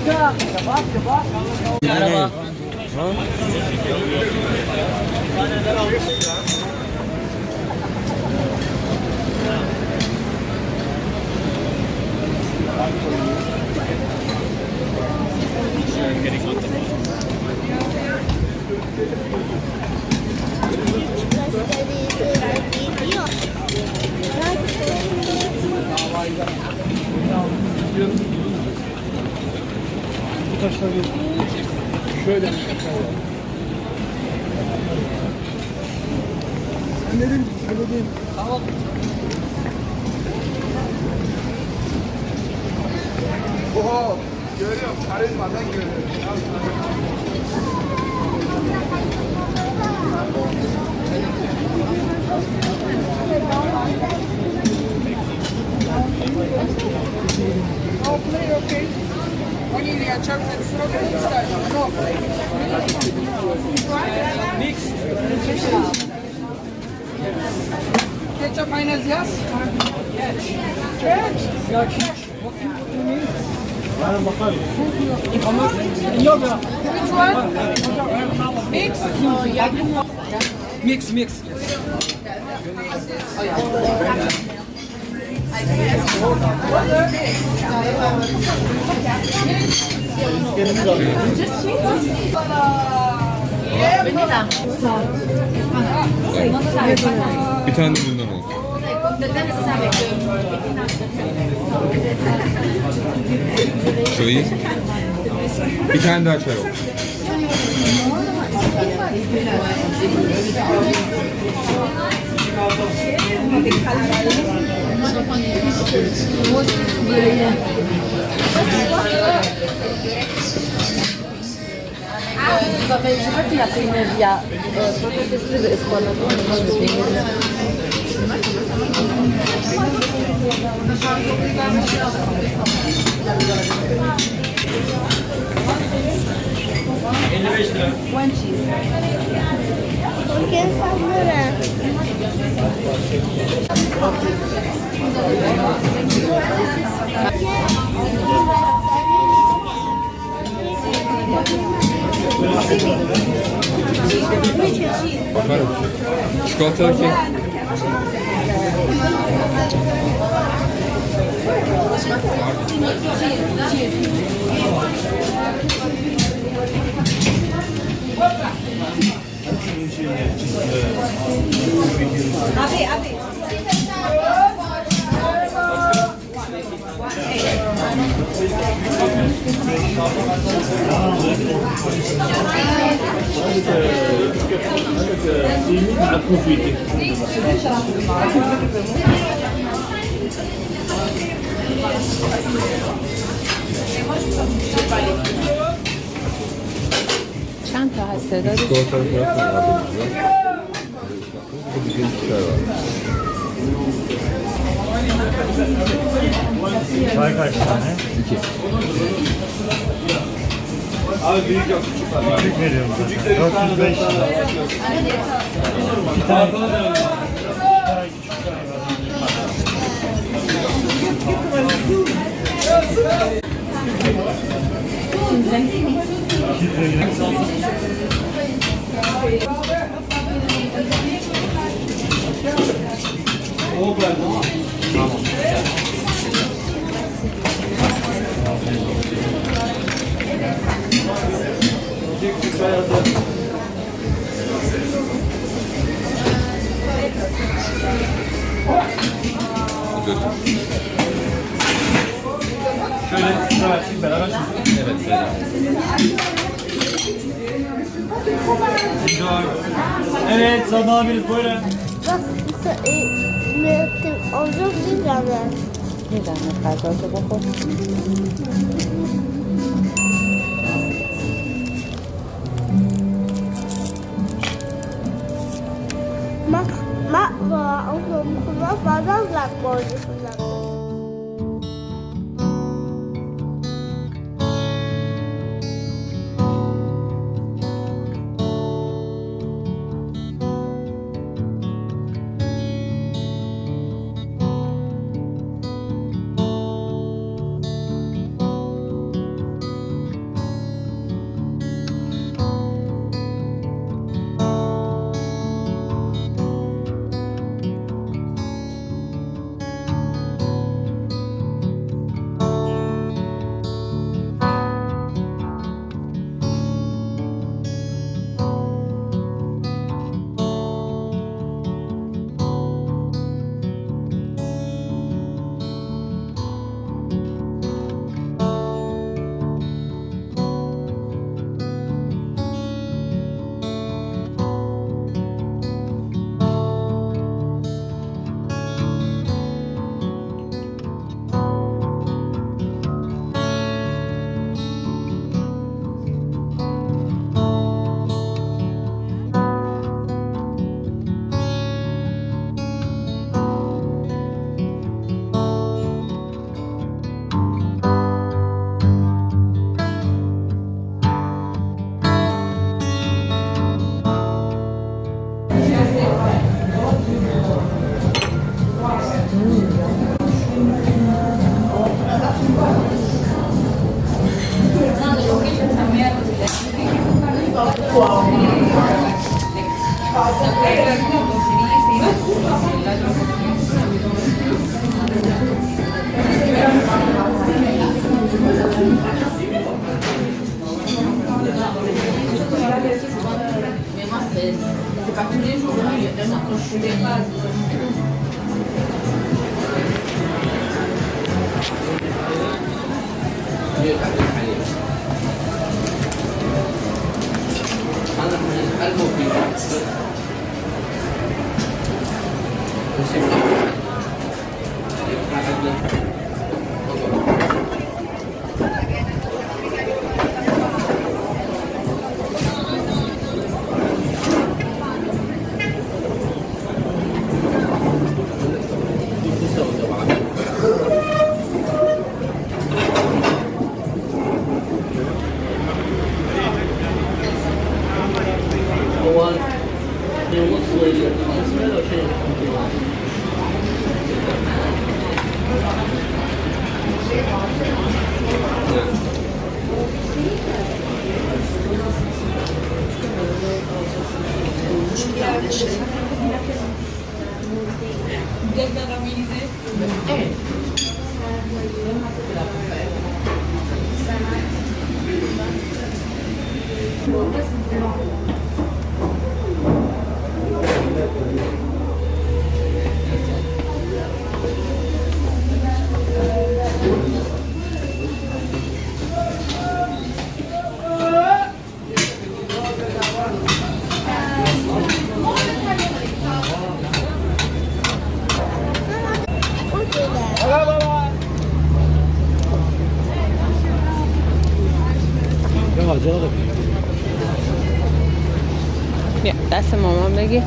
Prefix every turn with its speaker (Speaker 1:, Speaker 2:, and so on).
Speaker 1: Merhaba.
Speaker 2: Bu taşlar şöyle bir şey. Ben dedim şöyle değil. Tamam. Oho, görüyorum, karizmadan görüyorum. No play, okay. Vanilya, chocolate, strawberry, pistachio. No play. Mix. Ketchup, mayonnaise, yes? Yes. Ya kiş. Bana bakalım. Yok ya. Which one? Mix? Mix, mix.
Speaker 3: Bir tane de bundan olsun. Şu iyi. Bir tane daha çay olsun.
Speaker 4: One cheese. Okay,
Speaker 3: Bakarım. Çikolatalı kek.
Speaker 4: Abi.
Speaker 5: Çanta hastada.
Speaker 3: Çikolatalı kek var. Bir de çay var.
Speaker 2: Çay kaç tane?
Speaker 3: 2.
Speaker 2: Abi büyük yok, küçük var. Küçük veriyorum zaten. 405 lira. Bir tane küçük çay var. Şöyle sıra versin beraber çözün.
Speaker 3: Evet, beraber.
Speaker 2: Evet, Sadın abiniz buyurun.
Speaker 4: Bak, olacak bir tane.
Speaker 5: Neden kayboldu bu?
Speaker 4: Mak, ông nó vào rất là bồi.
Speaker 5: بیا دست مامان بگی.